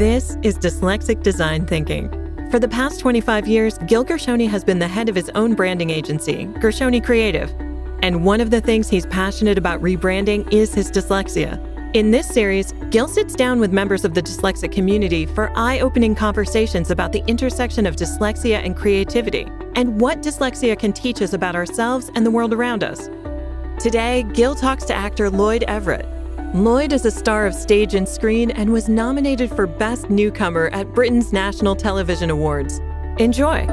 This is Dyslexic Design Thinking. For the past 25 years, Gil Gershoni has been the head of his own branding agency, Gershoni Creative. And one of the things he's passionate about rebranding is his dyslexia. In this series, Gil sits down with members of the dyslexic community for eye-opening conversations about the intersection of dyslexia and creativity, and what dyslexia can teach us about ourselves and the world around us. Today, Gil talks to actor Lloyd Everitt. Lloyd is a star of stage and screen and was nominated for Best Newcomer at Britain's National Television Awards. Enjoy.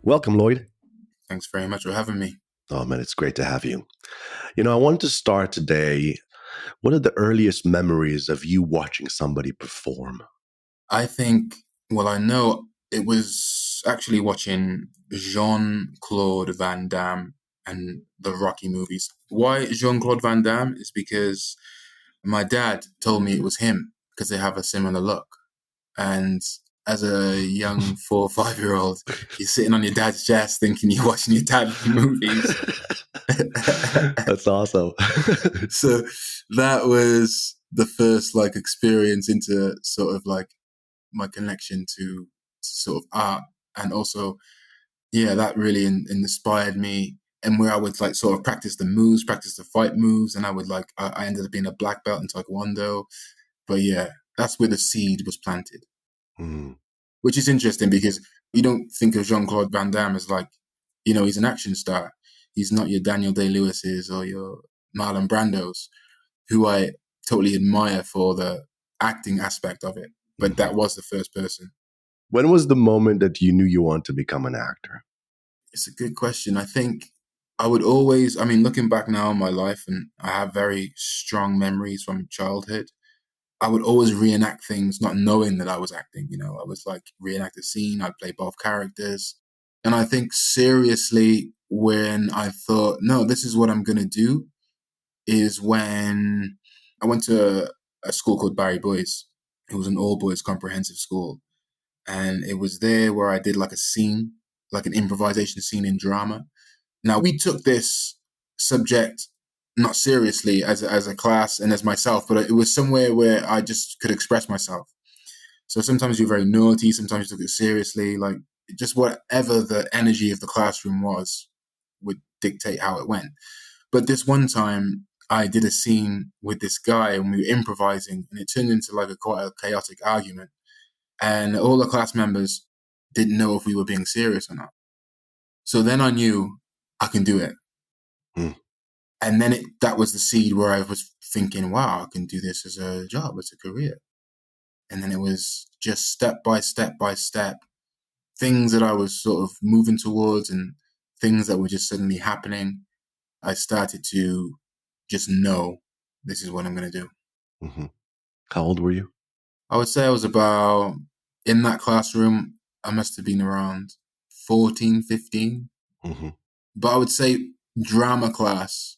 Welcome, Lloyd. Thanks very much for having me. Oh, man, it's great to have you. I wanted to start today. What are the earliest memories of you watching somebody perform? I know it was actually watching Jean-Claude Van Damme and the Rocky movies. Why Jean-Claude Van Damme is because my dad told me it was him because they have a similar look. And as a young 4 or 5-year-old, you're sitting on your dad's chest thinking you're watching your dad's movies. That's awesome. So that was the first experience into sort of my connection to sort of art. And also, that really inspired me. And where I would sort of practice the fight moves. And I would I ended up being a black belt in Taekwondo. But that's where the seed was planted. Which is interesting because you don't think of Jean-Claude Van Damme as he's an action star. He's not your Daniel Day-Lewis's or your Marlon Brando's, who I totally admire for the acting aspect of it. But that was the first person. When was the moment that you knew you wanted to become an actor? It's a good question. I think I would always, looking back now on my life, and I have very strong memories from childhood, I would always reenact things, not knowing that I was acting. I was reenact a scene. I'd play both characters. And I think seriously, when I thought, no, this is what I'm going to do, is when I went to a school called Barry Boys. It was an all-boys comprehensive school. And it was there where I did a scene, an improvisation scene in drama. Now, we took this subject not seriously as a class and as myself, but it was somewhere where I just could express myself. So sometimes you're very naughty, sometimes you took it seriously, just whatever the energy of the classroom was would dictate how it went. But this one time I did a scene with this guy and we were improvising, and it turned into quite a chaotic argument. And all the class members didn't know if we were being serious or not. So then I knew I can do it. And then that was the seed where I was thinking, wow, I can do this as a job, as a career. And then it was just step by step, things that I was sort of moving towards and things that were just suddenly happening. I started to just know this is what I'm going to do. Mm-hmm. How old were you? I would say I was about, in that classroom, I must have been around 14, 15. Mm-hmm. But I would say drama class,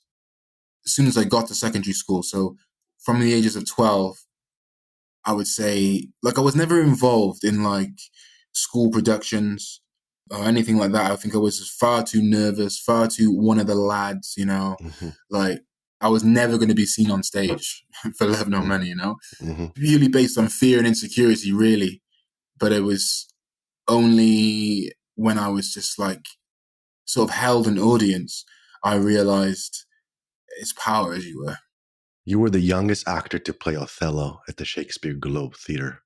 as soon as I got to secondary school, so from the ages of 12, I would say, I was never involved in school productions or anything like that. I think I was just far too nervous, far too one of the lads, Mm-hmm. I was never going to be seen on stage for love nor money, Mm-hmm. purely based on fear and insecurity, really. But it was only when I was just sort of held an audience, I realized its power, as you were. You were the youngest actor to play Othello at the Shakespeare Globe Theatre.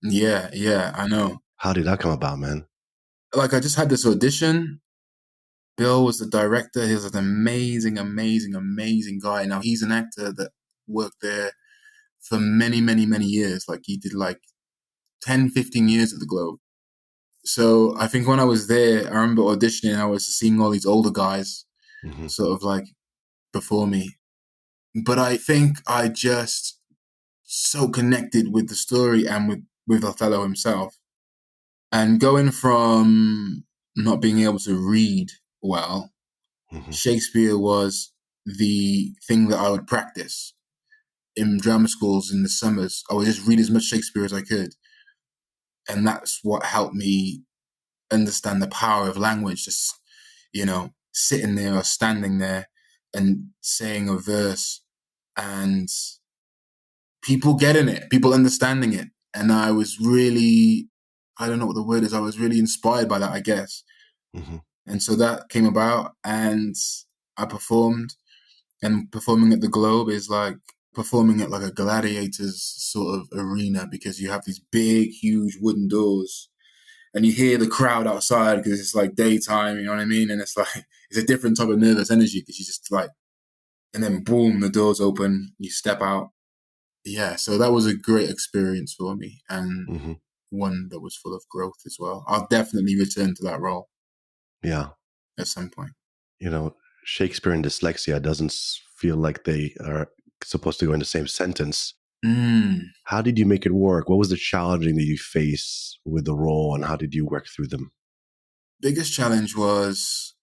Yeah, I know. How did that come about, man? I just had this audition. Bill was the director. He was an amazing guy. Now, he's an actor that worked there for many, many, many years. He did 10, 15 years at the Globe. So I think when I was there, I remember auditioning, I was seeing all these older guys sort of before me. But I think I just so connected with the story and with Othello himself. And going from not being able to read well, Shakespeare was the thing that I would practice in drama schools in the summers. I would just read as much Shakespeare as I could. And that's what helped me understand the power of language, just, sitting there or standing there and saying a verse and people getting it, people understanding it. And I was really, I don't know what the word is, I was really inspired by that, I guess. Mm-hmm. And so that came about and I performed. And performing at the Globe is like performing at like a gladiator's sort of arena, because you have these big, huge wooden doors and you hear the crowd outside because it's like daytime, you know what I mean? And it's like, it's a different type of nervous energy because you just like, and then boom, the doors open, you step out. Yeah, so that was a great experience for me and Mm-hmm. one that was full of growth as well. I'll definitely return to that role Yeah. at some point. Shakespeare and dyslexia doesn't feel like they are supposed to go in the same sentence. Mm. How did you make it work? What was the challenging that you face with the role, and how did you work through them? Biggest challenge was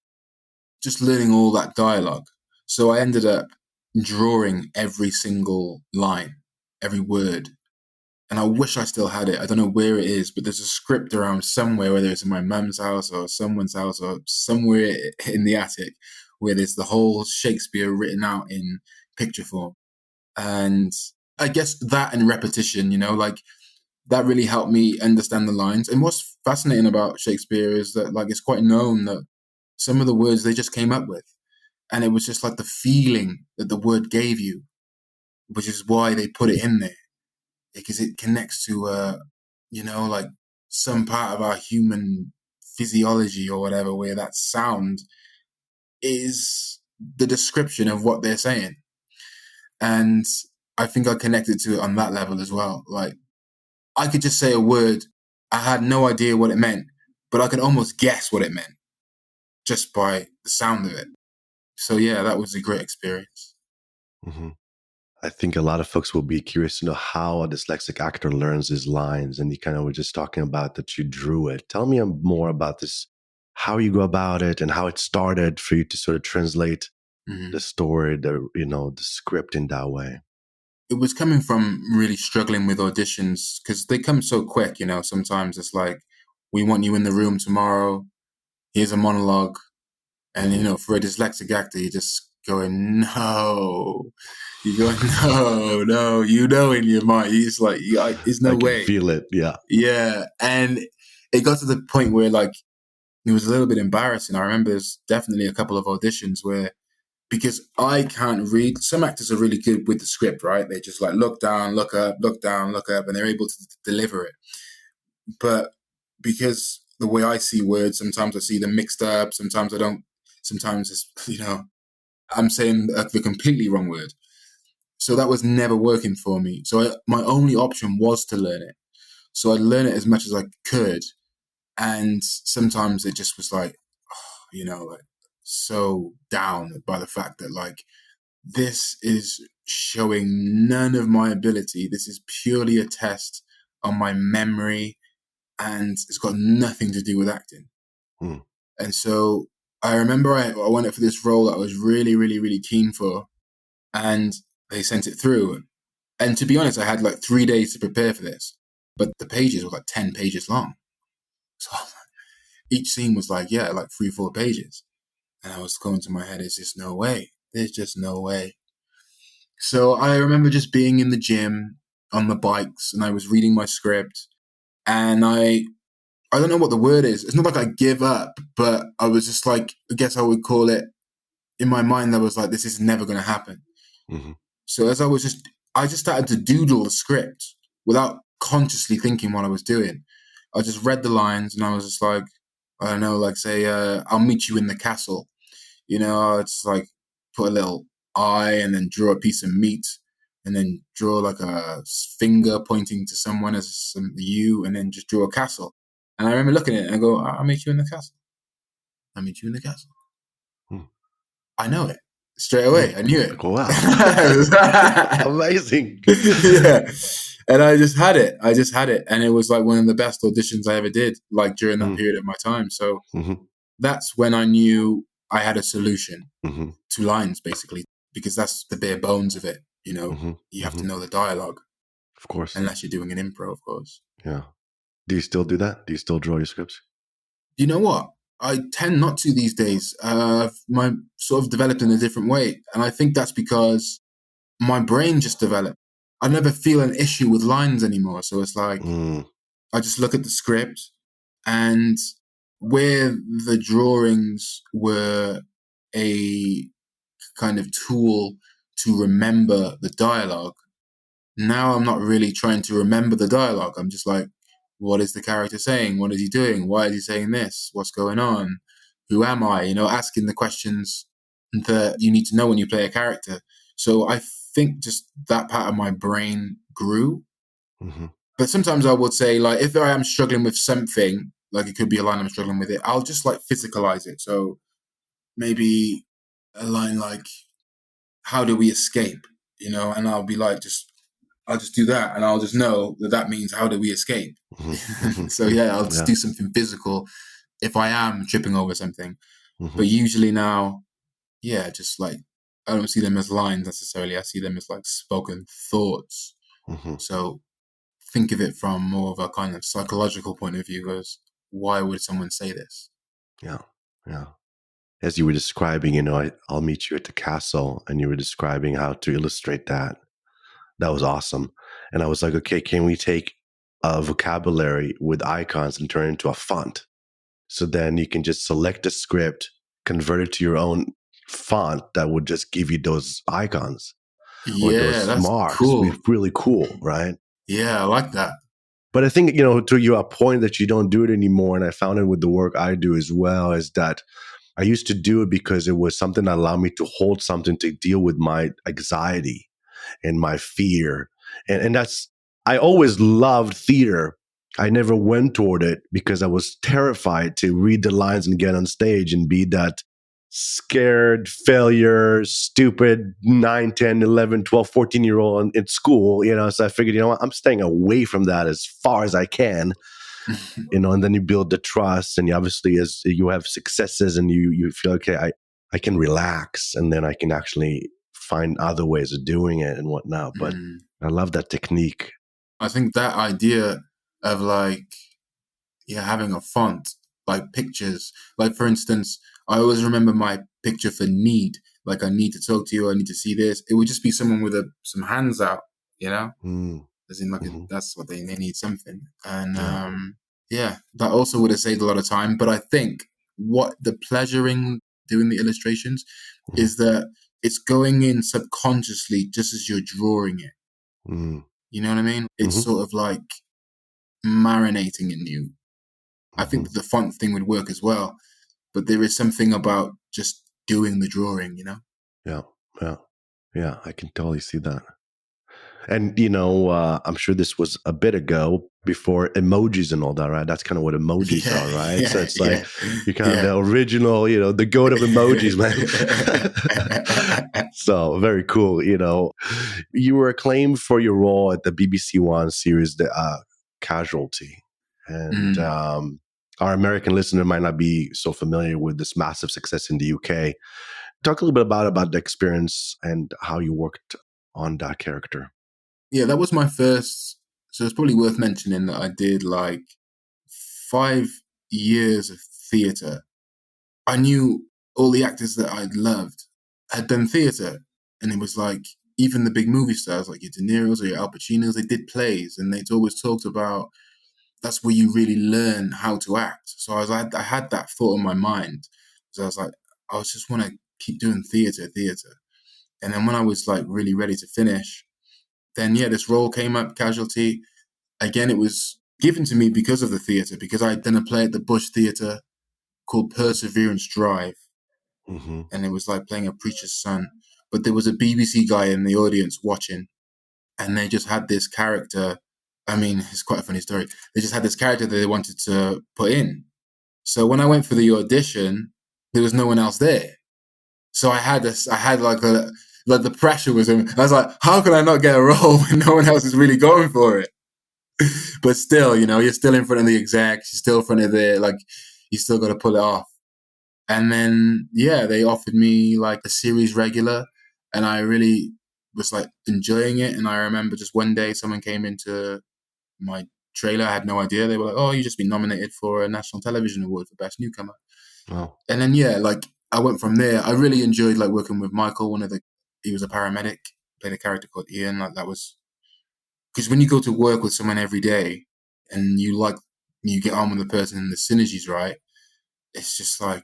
just learning all that dialogue. So I ended up drawing every single line, every word. And I wish I still had it. I don't know where it is, but there's a script around somewhere, whether it's in my mum's house or someone's house or somewhere in the attic, where there's the whole Shakespeare written out in picture form. And I guess that and repetition, like that really helped me understand the lines. And what's fascinating about Shakespeare is that like it's quite known that some of the words they just came up with. And it was just like the feeling that the word gave you, which is why they put it in there. Because it connects to, like some part of our human physiology or whatever, where that sound is the description of what they're saying. And I think I connected to it on that level as well. Like I could just say a word. I had no idea what it meant, but I could almost guess what it meant just by the sound of it. So yeah, that was a great experience. Mm-hmm. I think a lot of folks will be curious to know how a dyslexic actor learns his lines. And you kind of were just talking about that you drew it. Tell me more about this, how you go about it and how it started for you to sort of translate the story, the script in that way. It was coming from really struggling with auditions because they come so quick, sometimes it's like, we want you in the room tomorrow. Here's a monologue. And, for a dyslexic actor, you're just going, no. You go, no, in your mind. It's like, there's no I can way. feel it. Yeah. Yeah. And it got to the point where like, it was a little bit embarrassing. I remember there's definitely a couple of auditions where, because I can't read, some actors are really good with the script, right? They just like look down, look up, look down, look up, and they're able to deliver it. But because the way I see words, sometimes I see them mixed up, sometimes I don't, sometimes it's, I'm saying the completely wrong word. So that was never working for me. So my only option was to learn it. So I'd learn it as much as I could. And sometimes it just was like, like so down by the fact that like, this is showing none of my ability. This is purely a test on my memory and it's got nothing to do with acting. And so I remember I went up for this role that I was really, really, really keen for and they sent it through. And to be honest, I had like 3 days to prepare for this, but the pages were like 10 pages long. So each scene was like 3, 4 pages. And I was going to my head, there's just no way. There's just no way. So I remember just being in the gym on the bikes and I was reading my script and I don't know what the word is. It's not like I give up, but I was just like, I guess I would call it, in my mind, I was like, this is never going to happen. Mm-hmm. So as I just started to doodle the script without consciously thinking what I was doing. I just read the lines and I was just like, I don't know, like say, I'll meet you in the castle. It's like put a little eye and then draw a piece of meat and then draw like a finger pointing to someone as some you and then just draw a castle. And I remember looking at it and I go, I'll meet you in the castle. I'll meet you in the castle. I know it. Straight away. I knew it. Wow. Amazing. Yeah. And I just had it. And it was like one of the best auditions I ever did, like during that period of my time. So that's when I knew I had a solution to lines, basically, because that's the bare bones of it. You have to know the dialogue. Of course. Unless you're doing an improv, of course. Yeah. Do you still do that? Do you still draw your scripts? You know what? I tend not to these days. My sort of developed in a different way. And I think that's because my brain just developed. I never feel an issue with lines anymore. So it's like, Mm, I just look at the script, and where the drawings were a kind of tool to remember the dialogue, now I'm not really trying to remember the dialogue. I'm just like, what is the character saying? What is he doing? Why is he saying this? What's going on? Who am I? Asking the questions that you need to know when you play a character. So I think just that part of my brain grew. mhm, But sometimes I would say, like, if I am struggling with something, like it could be a line I'm struggling with it, I'll just like physicalize it. So maybe a line like, how do we escape? And I'll be like, I'll just do that, and I'll just know that that means how do we escape. mhm, mhm, So mhm. yeah, I'll just Yeah. do something physical if I am tripping over something. Mhm, But usually now, yeah, just like I don't see them as lines necessarily. I see them as like spoken thoughts. mhm. So think of it from more of a kind of psychological point of view, as why would someone say this? Yeah. Yeah. As you were describing, I'll meet you at the castle, and you were describing how to illustrate that. That was awesome. And I was like, okay, can we take a vocabulary with icons and turn it into a font? So then you can just select a script, convert it to your own font that would just give you those icons or Yeah, those that's marks. It'd cool. be really cool, right? Yeah, I like that. But I think, to your point that you don't do it anymore, and I found it with the work I do as well, is that I used to do it because it was something that allowed me to hold something to deal with my anxiety and my fear. And that's, I always loved theater. I never went toward it because I was terrified to read the lines and get on stage and be that scared failure, stupid 9, 10, 11, 12, 14-year old in school, So I figured, what, I'm staying away from that as far as I can, and then you build the trust, and you obviously, as you have successes and you feel, okay, I can relax, and then I can actually find other ways of doing it and whatnot. But Mm. I love that technique. I think that idea of like, yeah, having a font, like pictures, like for instance, I always remember my picture for need. Like, I need to talk to you. I need to see this. It would just be someone with some hands out, you know, Mm, as in like hmm. that's what they need something. And Yeah. yeah, that also would have saved a lot of time. But I think what the pleasure in doing the illustrations Hmm. is that it's going in subconsciously just as you're drawing it. Mm, You know what I mean? It's hmm. sort of like marinating in you. I think Hmm. that the font thing would work as well, but there is something about just doing the drawing, you know? Yeah. Yeah. Yeah. I can totally see that. And, I'm sure this was a bit ago before emojis and all that, right? That's kind of what emojis Yeah, are, right? So yeah, it's like yeah, you're kind of yeah. the original, the goat of emojis, man. So very cool. You were acclaimed for your role at the BBC One series, The Casualty. And Mm. our American listener might not be so familiar with this massive success in the UK. Talk a little bit about the experience and how you worked on that character. Yeah, that was my first. So it's probably worth mentioning that I did like 5 years of theatre. I knew all the actors that I'd loved had done theatre. And it was like, even the big movie stars like your De Niro's or your Al Pacinos, they did plays, and they'd always talked about that's where you really learn how to act. So I had that thought in my mind. So I was like, I just want to keep doing theatre. And then when I was like really ready to finish, then yeah, this role came up, Casualty. Again, it was given to me because of the theatre, because I'd done a play at the Bush Theatre called Perseverance Drive, Hmm. and it was like playing a preacher's son. But there was a BBC guy in the audience watching, and they just had this character. I mean, it's quite a funny story. They just had this character that they wanted to put in. So when I went for the audition, there was no one else there. So I had like the pressure was on me. I was like, how can I not get a role when no one else is really going for it? But still, you're still in front of the execs, you're still in front of like, you still got to pull it off. And then, yeah, they offered me like a series regular, and I really was like enjoying it. And I remember just one day someone came into my trailer. I had no idea. They were like, "Oh, you just been nominated for a national television award for best newcomer." Wow. And then, I went from there. I really enjoyed like working with Michael, he was a paramedic, played a character called Ian. Like that was, because when you go to work with someone every day and you get on with the person and the synergy's right, it's just like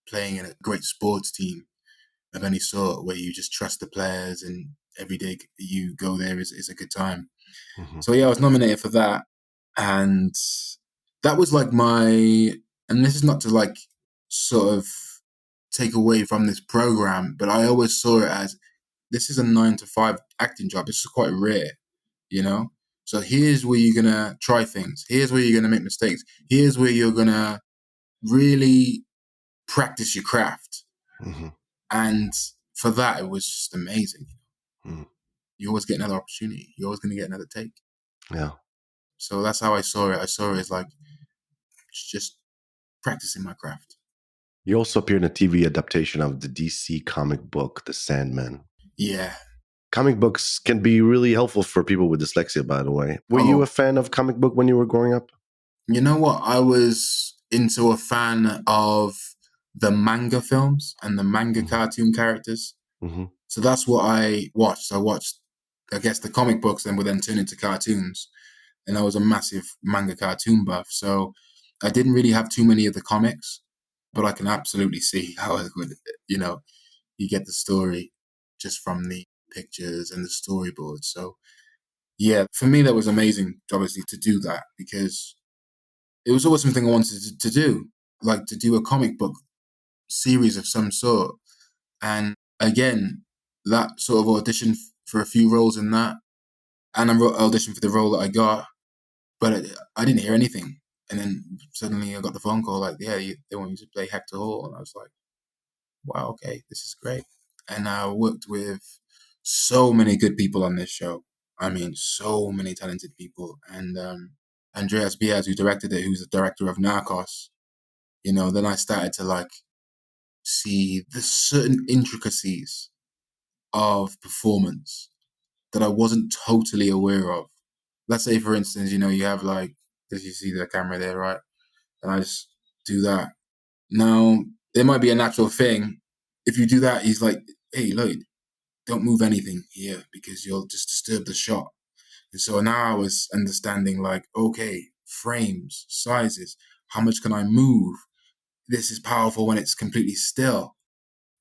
playing in a great sports team of any sort where you just trust the players and every day you go there is a good time. Hmm. So yeah, I was nominated for that. And that was like and this is not to like sort of take away from this program, but I always saw it as this is a 9 to 5 acting job. This is quite rare, you know? So here's where you're going to try things. Here's where you're going to make mistakes. Here's where you're going to really practice your craft. Hmm. And for that, it was just amazing. Hmm. You always get another opportunity. You're always going to get another take. Yeah. So that's how I saw it. I saw it as like just practicing my craft. You also appeared in a TV adaptation of the DC comic book, The Sandman. Yeah. Comic books can be really helpful for people with dyslexia, by the way. Were you Oh, a fan of comic book when you were growing up? you know what? I was into a fan of the manga films and the manga Hmm. cartoon characters. Hmm. So that's what I watched. I watched, I guess, the comic books then would then turn into cartoons. And I was a massive manga cartoon buff. So I didn't really have too many of the comics, but I can absolutely see how it would, you get the story just from the pictures and the storyboards. So yeah, for me, that was amazing, obviously, to do that because it was always something I wanted to do, like to do a comic book series of some sort. And again, that sort of auditioned for a few roles in that, and I auditioned for the role that I got, but I didn't hear anything. And then suddenly I got the phone call, like, yeah, they want you to play Hector Hall, and I was like, wow, okay, this is great. And I worked with so many good people on this show. I mean, so many talented people, and Andreas Biaz, who directed it, who's the director of Narcos. Then I started to like see the certain intricacies of performance that I wasn't totally aware of. Let's say, for instance, you have like, as you see the camera there, right? And I just do that. Now, there might be a natural thing. If you do that, he's like, hey, Lloyd, don't move anything here because you'll just disturb the shot. And so now I was understanding like, okay, frames, sizes, how much can I move? This is powerful when it's completely still.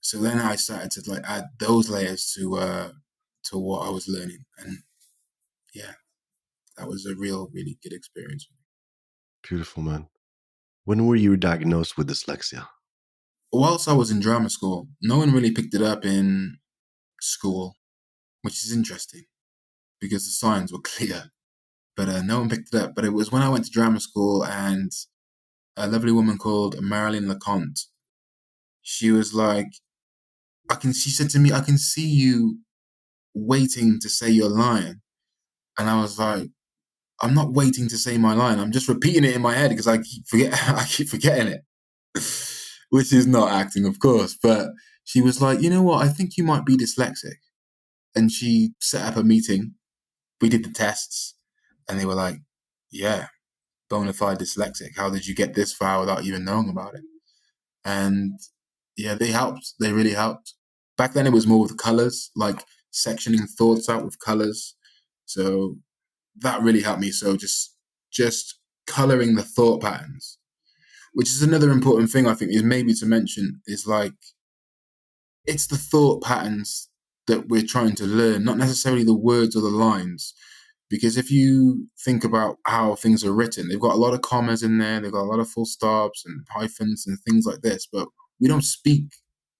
So then I started to like add those layers to what I was learning, and yeah, that was a really good experience. Beautiful, man. When were you diagnosed with dyslexia? Whilst I was in drama school, no one really picked it up in school, which is interesting because the signs were clear, but no one picked it up. But it was when I went to drama school, and a lovely woman called Marilyn LeConte. She was like, She said to me, I can see you waiting to say your line. And I was like, I'm not waiting to say my line. I'm just repeating it in my head because I keep forgetting it, which is not acting, of course. But she was like, you know what? I think you might be dyslexic. And she set up a meeting. We did the tests, and they were like, yeah, bona fide dyslexic. How did you get this far without even knowing about it? And yeah, they helped. They really helped. Back then, it was more with colors, like sectioning thoughts out with colors. So that really helped me. So just coloring the thought patterns, which is another important thing I think is maybe to mention, is like it's the thought patterns that we're trying to learn, not necessarily the words or the lines. Because if you think about how things are written, they've got a lot of commas in there, they've got a lot of full stops and hyphens and things like this, but we don't speak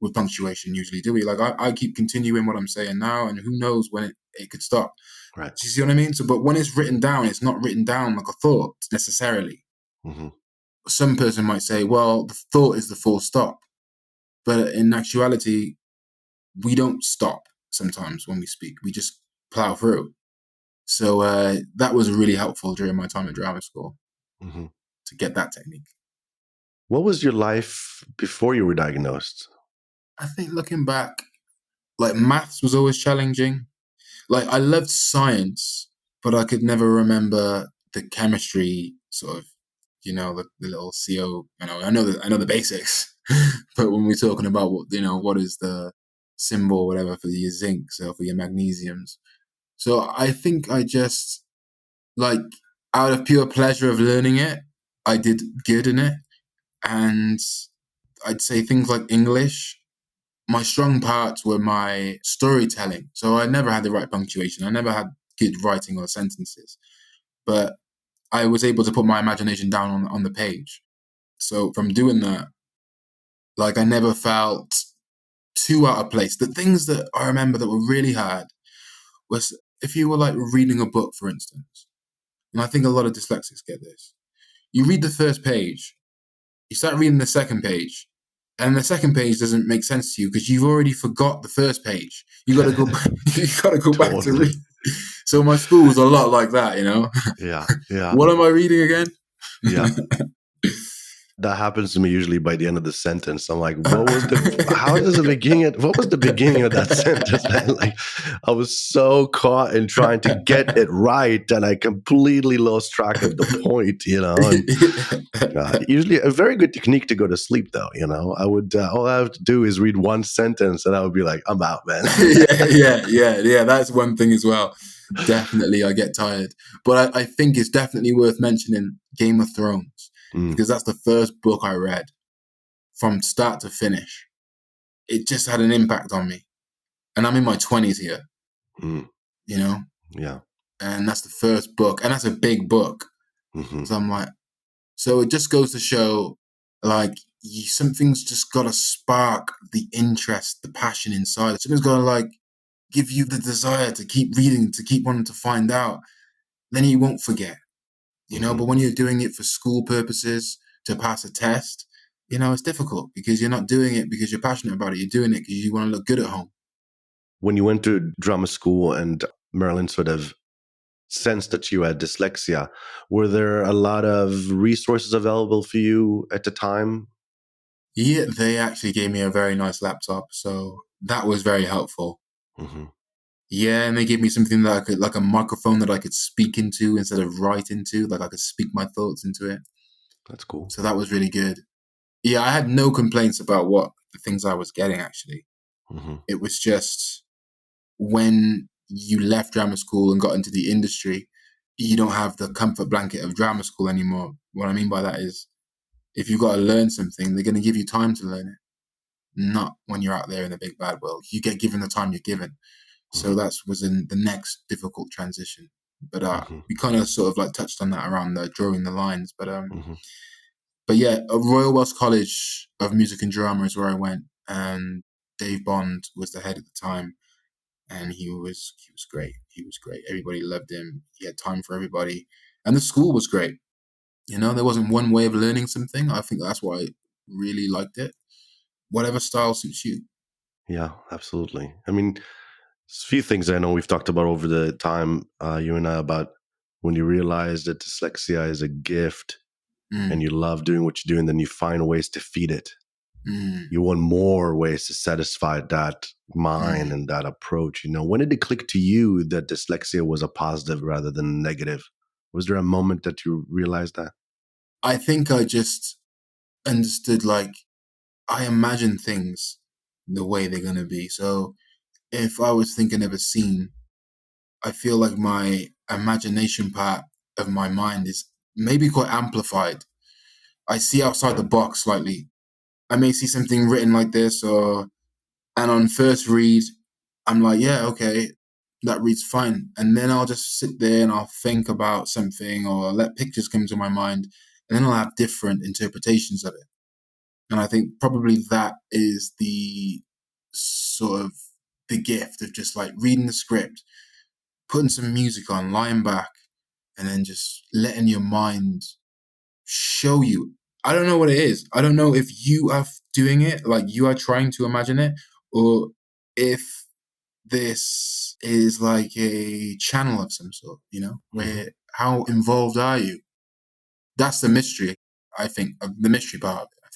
with punctuation usually, do we? Like I keep continuing what I'm saying now, and who knows when it could stop. Right. Do you see what I mean? So, but when it's written down, it's not written down like a thought necessarily. Hmm. Some person might say, well, the thought is the full stop. But in actuality, we don't stop sometimes when we speak. We just plow through. So that was really helpful during my time at drama school Hmm. to get that technique. What was your life before you were diagnosed? I think looking back, like maths was always challenging. Like I loved science, but I could never remember the chemistry sort of the little CO, I know the basics, but when we're talking about what is the symbol, whatever, for your zincs or for your magnesiums. So I think I just, like, out of pure pleasure of learning it, I did good in it. And I'd say things like English, my strong parts were my storytelling. So I never had the right punctuation. I never had good writing or sentences, but I was able to put my imagination down on the page. So from doing that, like, I never felt too out of place. The things that I remember that were really hard was if you were like reading a book, for instance, and I think a lot of dyslexics get this. You read the first page, you start reading the second page, and the second page doesn't make sense to you because you've already forgot the first page. You got to go back. You got to go back to read. So my school was a lot like that, Yeah, yeah. What am I reading again? Yeah. That happens to me usually by the end of the sentence. I'm like, what was the beginning of that sentence, man? Like, I was so caught in trying to get it right and I completely lost track of the point, And usually a very good technique to go to sleep, though, I would, all I have to do is read one sentence and I would be like, I'm out, man. Yeah. That's one thing as well. Definitely, I get tired. But I think it's definitely worth mentioning Game of Thrones. Because that's the first book I read from start to finish. It just had an impact on me. And I'm in my 20s here, Yeah. And that's the first book. And that's a big book. Mm-hmm. So I'm like, so it just goes to show, like, something's just got to spark the interest, the passion inside. Something's got to, like, give you the desire to keep reading, to keep wanting to find out. Then you won't forget, But when you're doing it for school purposes, to pass a test, it's difficult because you're not doing it because you're passionate about it. You're doing it because you want to look good at home. When you went to drama school and Marilyn sort of sensed that you had dyslexia, were there a lot of resources available for you at the time? Yeah, they actually gave me a very nice laptop, so that was very helpful. Mm-hmm. Yeah, and they gave me something that I could, like a microphone that I could speak into instead of write into, like I could speak my thoughts into it. That's cool. So that was really good. Yeah, I had no complaints about what the things I was getting, actually. Mm-hmm. It was just when you left drama school and got into the industry, you don't have the comfort blanket of drama school anymore. What I mean by that is, if you've got to learn something, they're going to give you time to learn it. Not when you're out there in the big bad world. You get given the time you're given. So that was in the next difficult transition. But we kind of sort of like touched on that around drawing the lines. But yeah, Royal Welsh College of Music and Drama is where I went, and Dave Bond was the head at the time, and he was great. He was great. Everybody loved him. He had time for everybody, and the school was great. There wasn't one way of learning something. I think that's why I really liked it. Whatever style suits you. Yeah, absolutely. I mean, a few things I know we've talked about over the time, you and I, about when you realize that dyslexia is a gift and you love doing what you do, and then you find ways to feed it. You want more ways to satisfy that mind and that approach. When did it click to you that dyslexia was a positive rather than negative? Was there a moment that you realized that? I think I just understood, like, I imagine things the way they're going to be. So if I was thinking of a scene, I feel like my imagination part of my mind is maybe quite amplified. I see outside the box slightly. I may see something written like this, and on first read, I'm like, yeah, okay, that reads fine. And then I'll just sit there and I'll think about something or let pictures come to my mind, and then I'll have different interpretations of it. And I think probably that is the sort of the gift of just like reading the script, putting some music on, lying back, and then just letting your mind show you. I don't know what it is. I don't know if you are doing it, like you are trying to imagine it, or if this is like a channel of some sort, where how involved are you? That's the mystery, I think, the mystery part of it, I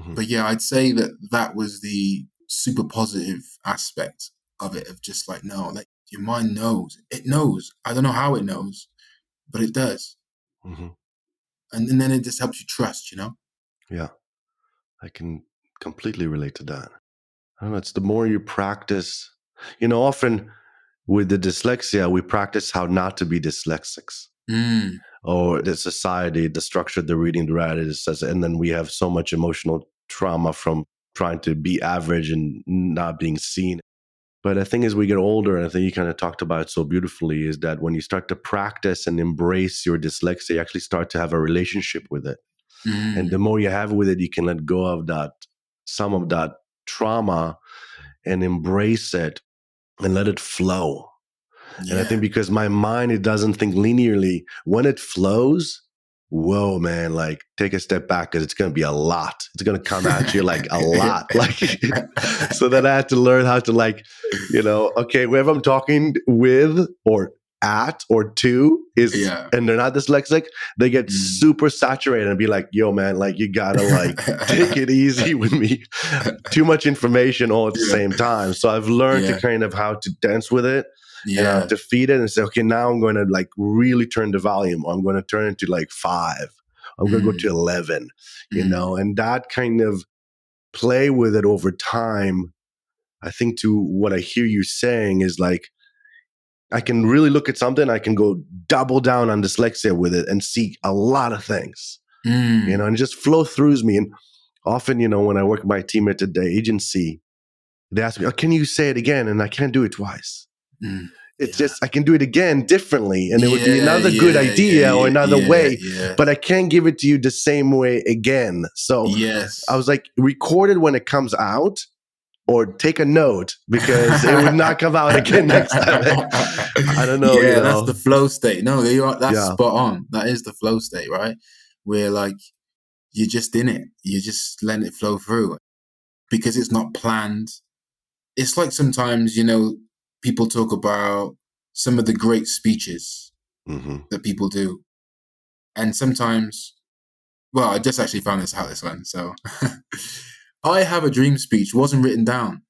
think. But yeah, I'd say that was the super positive aspect of it, of just like, no, like your mind knows. It knows. I don't know how it knows, but it does. And then it just helps you trust, Yeah, I can completely relate to that. I don't know. It's the more you practice, often with the dyslexia, we practice how not to be dyslexics. Mm, Or the society, the structure, the reading, the writing, and then we have so much emotional trauma from trying to be average and not being seen. But the thing is, we get older, and I think you kind of talked about it so beautifully, is that when you start to practice and embrace your dyslexia, you actually start to have a relationship with it. And mm, the more you have with it, you can let go of some of that trauma and embrace it and let it flow. And I yeah. think because my mind, it doesn't think linearly, when it flows, whoa, man, like take a step back because it's going to be a lot. It's going to come at you like a lot. Like, so then I had to learn how to okay, whoever I'm talking with or at or to is, Yeah. and they're not dyslexic, they get Mm. super saturated and be like, yo, man, like you got to like take it easy with me. Too much information all at the Yeah. same time. So I've learned to Yeah. kind of how to dance with it and Yeah. defeat it and say, okay, now I'm going to like really turn the volume. I'm going to turn it to like 5. I'm going to go to 11, and that kind of play with it over time. I think to what I hear you saying is like, I can really look at something, I can go double down on dyslexia with it and see a lot of things, Mm. and it just flow through me. And often, when I work with my team at the agency, they ask me, oh, can you say it again? And I can't do it twice. Mm. It's Yeah. just I can do it again differently, and it would be Yeah, another good yeah, idea or yeah, another yeah, way, yeah. but I can't give it to you the same way again. So I Yes. was like, record it when it comes out, or take a note because it would not come out again next time. I don't know, Yeah, that's the flow state. No, you are, that's Yeah. spot on. That is the flow state, right? Where like you're just in it. You're just letting it flow through because it's not planned. It's like sometimes, people talk about some of the great speeches Hmm. that people do. And sometimes, well, I just actually found this out this one. So I have a dream speech wasn't written down.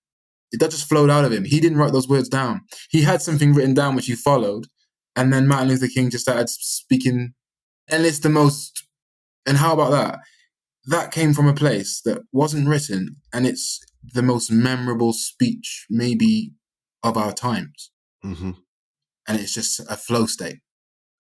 That just flowed out of him. He didn't write those words down. He had something written down which he followed. And then Martin Luther King just started speaking. And it's the most, and how about that? That came from a place that wasn't written. And it's the most memorable speech, maybe, of our times. Hmm. And it's just a flow state.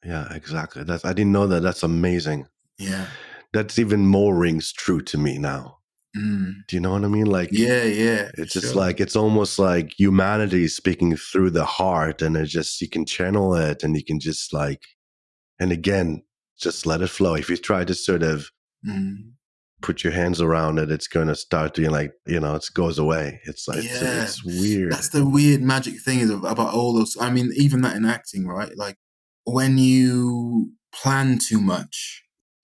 Yeah, exactly. I didn't know that. That's amazing. Yeah. That's even more rings true to me now. Mm. Do you know what I mean? Like, Yeah, for it's just sure. like, it's almost like humanity speaking through the heart, and it's just, you can channel it and you can just like, and again, just let it flow. If you try to sort of Mm. put your hands around it, it's going to start doing like, it goes away. It's like, Yeah. it's weird. That's the weird magic thing is about all those. I mean, even that in acting, right? Like when you plan too much,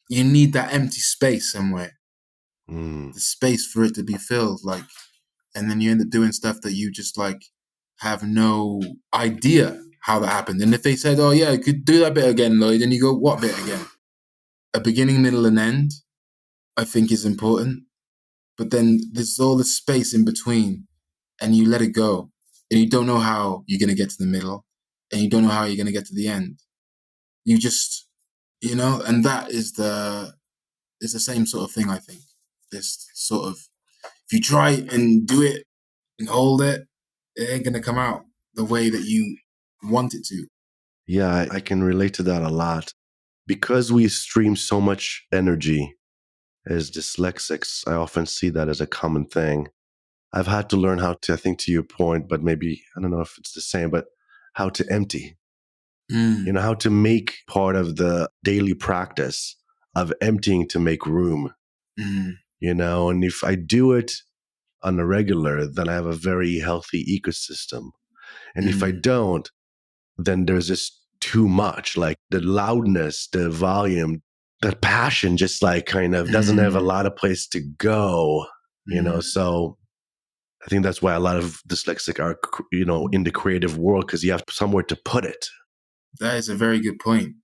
you need that empty space somewhere, Mm, the space for it to be filled. Like, and then you end up doing stuff that you just like have no idea how that happened. And if they said, "Oh yeah, you could do that bit again, Lloyd," and you go, "What bit again?" A beginning, middle, and end, I think is important. But then there's all the space in between, and you let it go, and you don't know how you're gonna get to the middle, and you don't know how you're gonna get to the end. You just, and that is the same sort of thing. I think this sort of, if you try and do it and hold it, it ain't gonna come out the way that you want it to. yeah, I can relate to that a lot. Because we stream so much energy as dyslexics, I often see that as a common thing. I've had to learn how to, I think to your point, but maybe, I don't know if it's the same, but how to empty, Mm, how to make part of the daily practice of emptying to make room, mm, and if I do it on a regular, then I have a very healthy ecosystem. And if I mm, don't, then there's just too much, like the loudness, the volume, the passion just like kind of doesn't have a mm, lot of place to go, mm. so I think that's why a lot of dyslexic are, in the creative world, because you have somewhere to put it. That is a very good point.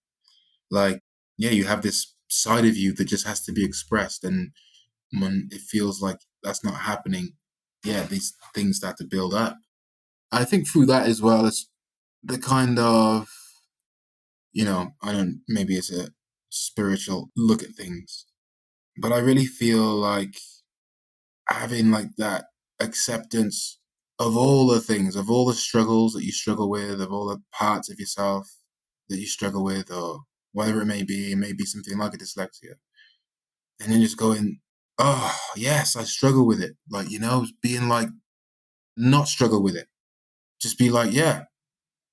Like, yeah, you have this side of you that just has to be expressed, and when it feels like that's not happening, yeah, these things start to build up. I think through that as well as the kind of, I don't, maybe it's spiritual look at things. But I really feel like having like that acceptance of all the things, of all the struggles that you struggle with, of all the parts of yourself that you struggle with, or whatever it may be something like a dyslexia. And then just going, oh, yes, I struggle with it. Like, being like, not struggle with it. Just be like, yeah,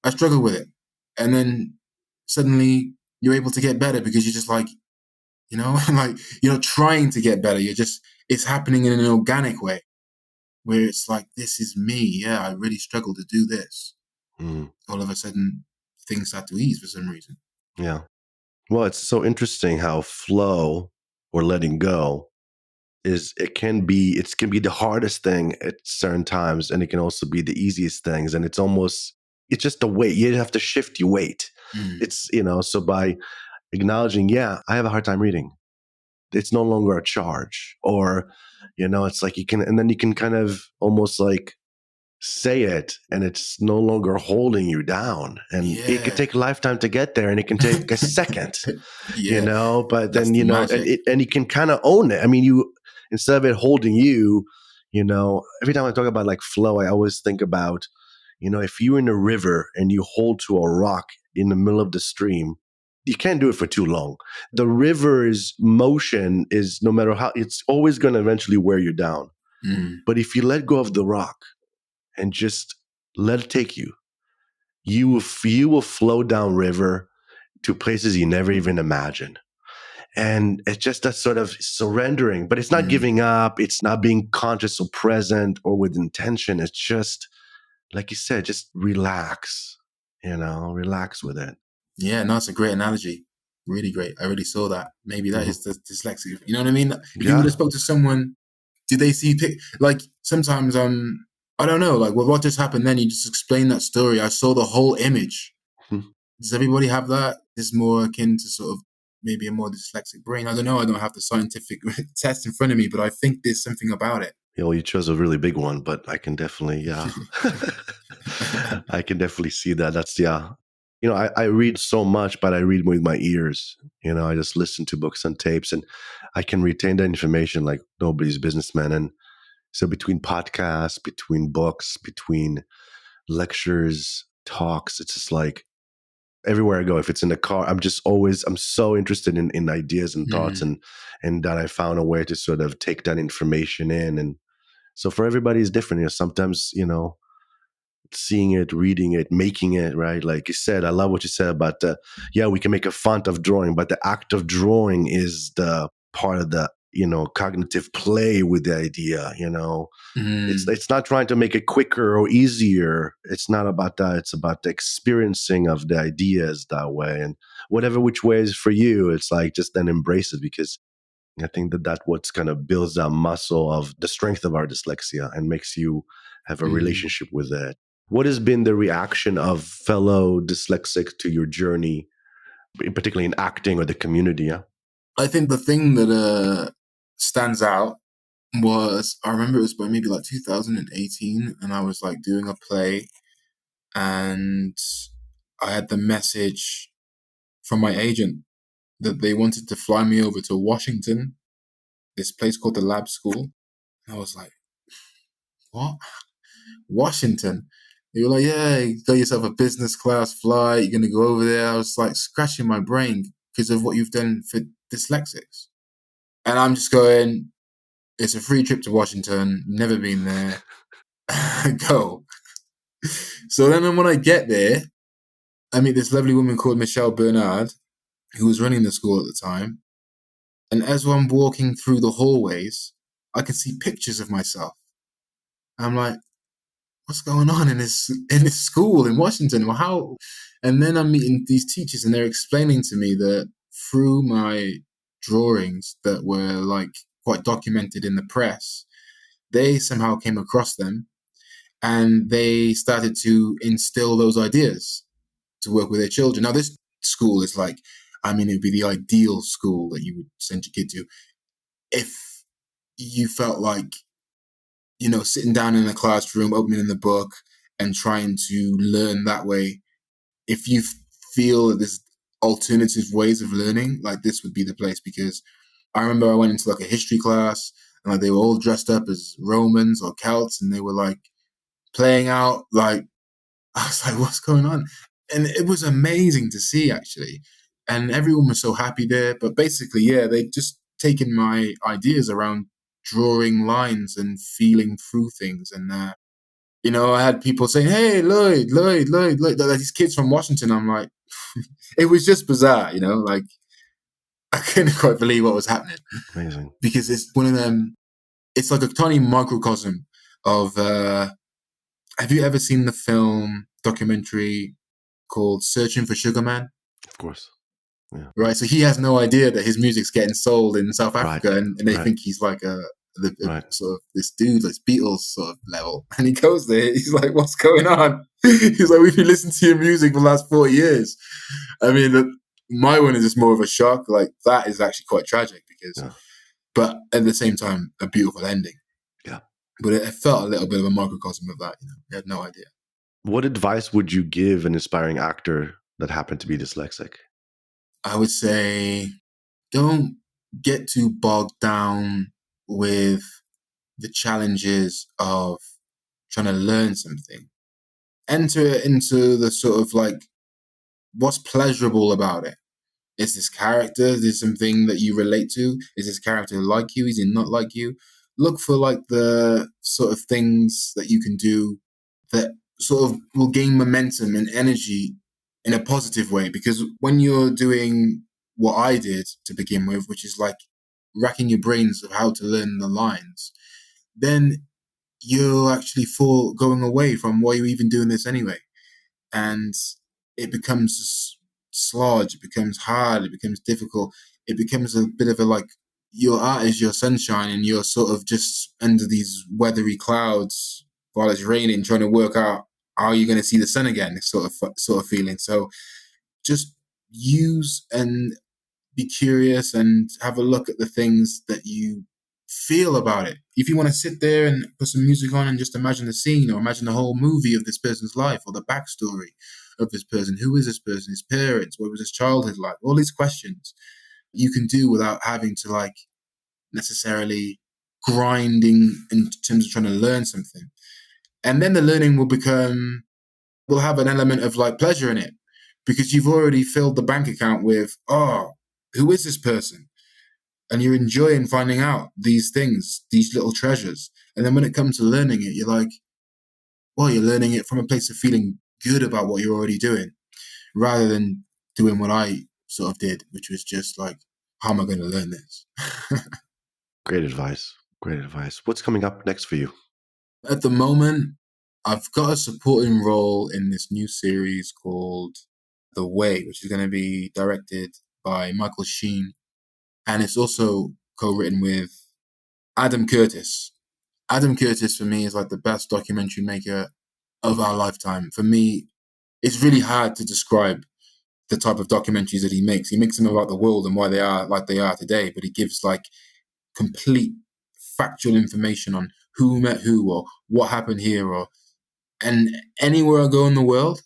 I struggle with it. And then suddenly you're able to get better because you're just like, like you're not trying to get better. It's happening in an organic way where it's like, this is me. Yeah, I really struggle to do this. All of a sudden, things start to ease for some reason. Yeah. Well, it's so interesting how flow or letting go it can be the hardest thing at certain times, and it can also be the easiest things. And it's just the weight. You have to shift your weight. It's, so by acknowledging, yeah, I have a hard time reading, it's no longer a charge. Or, it's like and then you can kind of almost like say it, and it's no longer holding you down. And it could take a lifetime to get there, and it can take a second, but then, and you can kind of own it. I mean, instead of it holding you, every time I talk about like flow, I always think about, if you're in a river and you hold to a rock in the middle of the stream, you can't do it for too long. The river's motion is, no matter how, it's always going to eventually wear you down. But if you let go of the rock and just let it take you, you will flow down river to places you never even imagined. And it's just that sort of surrendering, but it's not giving up. It's not being conscious or present or with intention. It's just, like you said, just relax, relax with it. Yeah, no, it's a great analogy. Really great. I really saw that. Maybe that is the dyslexia. You know what I mean? If you would have spoke to someone, did they see, like sometimes I don't know, like what just happened then, you just explained that story. I saw the whole image. Does everybody have that? Is more akin to sort of maybe a more dyslexic brain? I don't know. I don't have the scientific test in front of me, but I think there's something about it. Yeah, well, you chose a really big one, but I can definitely, I can definitely see that. That's, I read so much, but I read with my ears. I just listen to books and tapes, and I can retain that information like nobody's businessman. And so between podcasts, between books, between lectures, talks, it's just like everywhere I go, if it's in the car, I'm so interested in ideas and thoughts, and that I found a way to sort of take that information in. And so for everybody is different. Sometimes, seeing it, reading it, making it, right? Like you said, I love what you said about we can make a font of drawing, but the act of drawing is the part of the, cognitive play with the idea, It's not trying to make it quicker or easier. It's not about that. It's about the experiencing of the ideas that way. And whatever which way is for you, it's like just then embrace it, because I think that what's kind of builds that muscle of the strength of our dyslexia and makes you have a relationship with it. What has been the reaction of fellow dyslexic to your journey, particularly in acting or the community? Yeah? I think the thing that stands out was, I remember it was by maybe like 2018, and I was like doing a play, and I had the message from my agent that they wanted to fly me over to Washington, this place called the Lab School. And I was like, what? Washington? They were like, yeah, you got yourself a business class flight, you're going to go over there. I was like scratching my brain because of what you've done for dyslexics. And I'm just going, it's a free trip to Washington, never been there. Go. So then when I get there, I meet this lovely woman called Michelle Bernard, who was running the school at the time. And as I'm walking through the hallways, I can see pictures of myself. I'm like, what's going on in this school in Washington? Well, how? And then I'm meeting these teachers, and they're explaining to me that through my drawings that were like quite documented in the press, they somehow came across them, and they started to instill those ideas to work with their children. Now, this school is like, it'd be the ideal school that you would send your kid to if you felt like, sitting down in a classroom, opening the book and trying to learn that way. If you feel that there's alternative ways of learning, like this would be the place. Because I remember I went into like a history class and like they were all dressed up as Romans or Celts and they were like playing out like, I was like, what's going on? And it was amazing to see actually. And everyone was so happy there. But basically, yeah, they'd just taken my ideas around drawing lines and feeling through things. And, I had people saying, hey, Lloyd, like these kids from Washington. I'm like, it was just bizarre, like I couldn't quite believe what was happening. Amazing. Because it's one of them, it's like a tiny microcosm of, have you ever seen the film documentary called Searching for Sugar Man? Of course. Yeah. Right. So he has no idea that his music's getting sold in South Africa, Right. and they Right. think he's like a Right. sort of this dude, like Beatles sort of level. And he goes there, he's like, what's going on? He's like, we've been listening to your music for the last 40 years. I mean, my one is just more of a shock. Like, that is actually quite tragic because, but at the same time, a beautiful ending. Yeah. But it felt a little bit of a microcosm of that, I had no idea. What advice would you give an aspiring actor that happened to be dyslexic? I would say don't get too bogged down with the challenges of trying to learn something. Enter into the sort of like, what's pleasurable about it? Is this character? Is this something that you relate to? Is this character like you? Is he not like you? Look for like the sort of things that you can do that sort of will gain momentum and energy in a positive way. Because when you're doing what I did to begin with, which is like racking your brains of how to learn the lines, then you're actually going away from why you're even doing this anyway. And it becomes sludge, it becomes hard, it becomes difficult. It becomes a bit of a like, your art is your sunshine and you're sort of just under these weathery clouds while it's raining, trying to work out how you're going to see the sun again, this sort of feeling. So just use and be curious and have a look at the things that you feel about it. If you want to sit there and put some music on and just imagine the scene or imagine the whole movie of this person's life or the backstory of this person, who is this person, his parents, what was his childhood like, all these questions you can do without having to like necessarily grinding in terms of trying to learn something. And then the learning will have an element of like pleasure in it because you've already filled the bank account with, oh, who is this person? And you're enjoying finding out these things, these little treasures. And then when it comes to learning it, you're like, well, you're learning it from a place of feeling good about what you're already doing, rather than doing what I sort of did, which was just like, how am I going to learn this? Great advice. Great advice. What's coming up next for you? At the moment, I've got a supporting role in this new series called The Way, which is going to be directed by Michael Sheen. And it's also co-written with Adam Curtis. Adam Curtis, for me, is like the best documentary maker of our lifetime. For me, it's really hard to describe the type of documentaries that he makes. He makes them about the world and why they are like they are today, but he gives like complete factual information on who met who or what happened here. And anywhere I go in the world,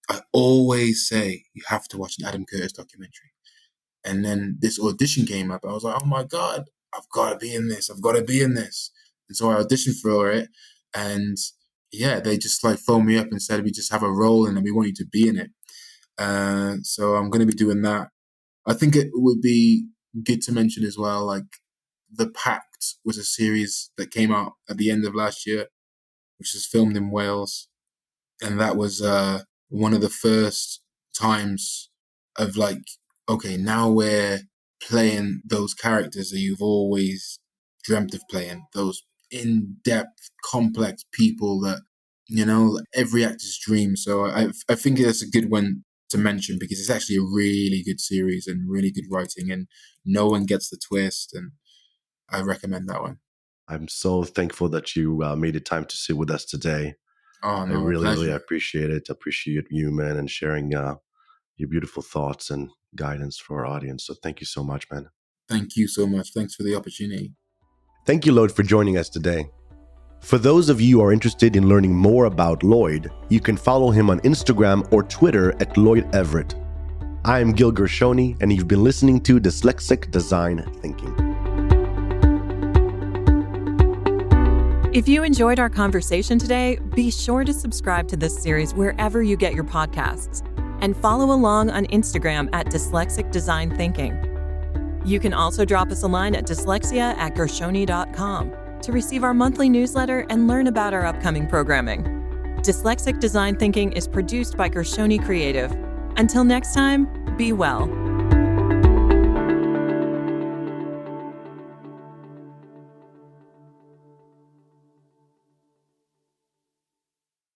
I always say, you have to watch an Adam Curtis documentary. And then this audition came up. I was like, oh my God, I've got to be in this. I've got to be in this. And so I auditioned for it. And yeah, they just like phoned me up and said, we just have a role and we want you to be in it. So I'm going to be doing that. I think it would be good to mention as well, like The Pact was a series that came out at the end of last year, which was filmed in Wales. And that was one of the first times of like, okay, now we're playing those characters that you've always dreamt of playing, those in-depth, complex people that, every actor's dream. So I think that's a good one to mention because it's actually a really good series and really good writing and no one gets the twist. And I recommend that one. I'm so thankful that you made the time to sit with us today. Oh, no, I really, pleasure. really appreciate it. Appreciate you, man, and sharing your beautiful thoughts and guidance for our audience. So thank you so much, man. Thank you so much. Thanks for the opportunity. Thank you, Lloyd, for joining us today. For those of you who are interested in learning more about Lloyd, you can follow him on Instagram or Twitter at Lloyd Everitt. I am Gil Gershoni, and you've been listening to Dyslexic Design Thinking. If you enjoyed our conversation today, be sure to subscribe to this series wherever you get your podcasts and follow along on Instagram at Dyslexic Design Thinking. You can also drop us a line at dyslexia@gershoni.com to receive our monthly newsletter and learn about our upcoming programming. Dyslexic Design Thinking is produced by Gershoni Creative. Until next time, be well.